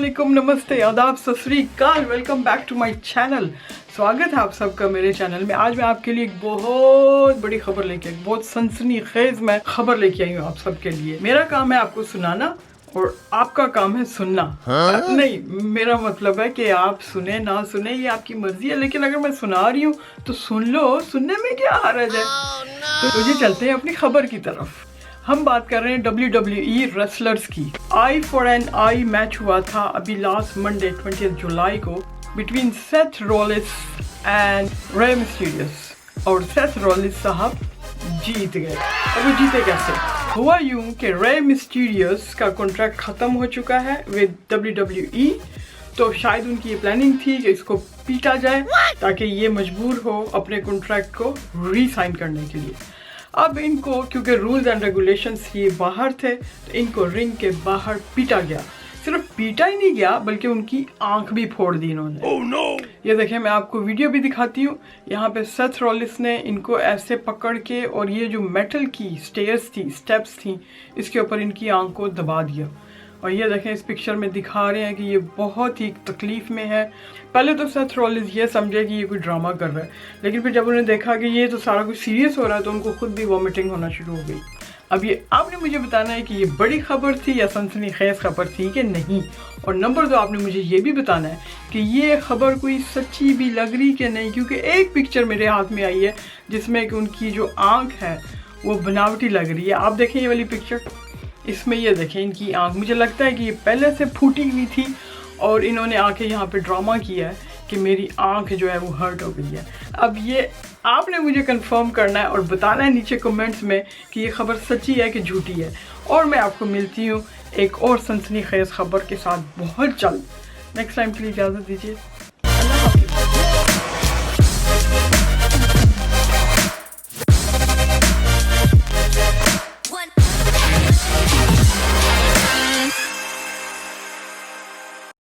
अस्सलामुअलैकुम, नमस्ते, आदाब, सत श्री अकाल। Welcome back to my channel. स्वागत है आप सबका मेरे चैनल में। आज मैं आपके लिए एक बहुत बड़ी खबर लेके आई, बहुत सनसनीखेज मैं खबर लेके आई हूँ आप सबके लिए। मेरा काम है आपको सुनाना और आपका काम है सुनना। नहीं, मेरा मतलब है कि आप सुने ना सुने ये आपकी मर्जी है, लेकिन अगर मैं सुना रही हूँ तो सुन लो, सुनने में क्या हर्ज है। तो ये चलते हैं अपनी खबर की तरफ। हम बात कर रहे हैं WWE रेसलर्स की। I for an I match हुआ था अभी लास्ट मंडे 20 जुलाई को बिटवीन सेथ रॉलिंस एंड रे मिस्टीरियस, और सेथ रॉलिंस साहब जीत गए। और वो जीते कैसे? हुआ यूं कि रे मिस्टीरियस का कॉन्ट्रैक्ट खत्म हो चुका है विद WWE, तो शायद उनकी ये प्लानिंग थी कि इसको पीटा जाए ताकि ये मजबूर हो अपने कॉन्ट्रैक्ट को री-साइन करने के लिए। अब इनको क्योंकि रूल्स एंड रेगुलेशंस ये बाहर थे तो इनको रिंग के बाहर पीटा गया। सिर्फ पीटा ही नहीं गया बल्कि उनकी आंख भी फोड़ दी इन्होंने। oh, no! ये देखिए, मैं आपको वीडियो भी दिखाती हूँ। यहाँ पे सेथ रॉलिंस ने इनको ऐसे पकड़ के और ये जो मेटल की स्टेप्स थी इसके ऊपर इनकी आंख को दबा दिया। और ये देखें, इस पिक्चर में दिखा रहे हैं कि ये बहुत ही तकलीफ में है। पहले तो सेथ रॉलिंस ये समझे कि ये कोई ड्रामा कर रहा है, लेकिन फिर जब उन्होंने देखा कि ये तो सारा कुछ सीरियस हो रहा है तो उनको खुद भी वॉमिटिंग होना शुरू हो गई। अब ये आपने मुझे बताना है कि ये बड़ी खबर थी या सनसनीखेज खबर थी कि नहीं। और नंबर 2, आपने मुझे ये भी बताना है कि ये खबर कोई सच्ची भी लग रही कि नहीं, क्योंकि एक पिक्चर मेरे हाथ में आई है जिसमें कि उनकी जो आँख है वो बनावटी लग रही है। आप देखें ये वाली पिक्चर, इसमें ये देखें इनकी आंख, मुझे लगता है कि ये पहले से फूटी हुई थी और इन्होंने आके यहाँ पे ड्रामा किया है कि मेरी आंख जो है वो हर्ट हो गई है। अब ये आपने मुझे कंफर्म करना है और बताना है नीचे कमेंट्स में कि ये खबर सच्ची है कि झूठी है। और मैं आपको मिलती हूँ एक और सनसनीखेज खबर के साथ बहुत जल्द। नेक्स्ट टाइम के लिए इजाज़त दीजिए।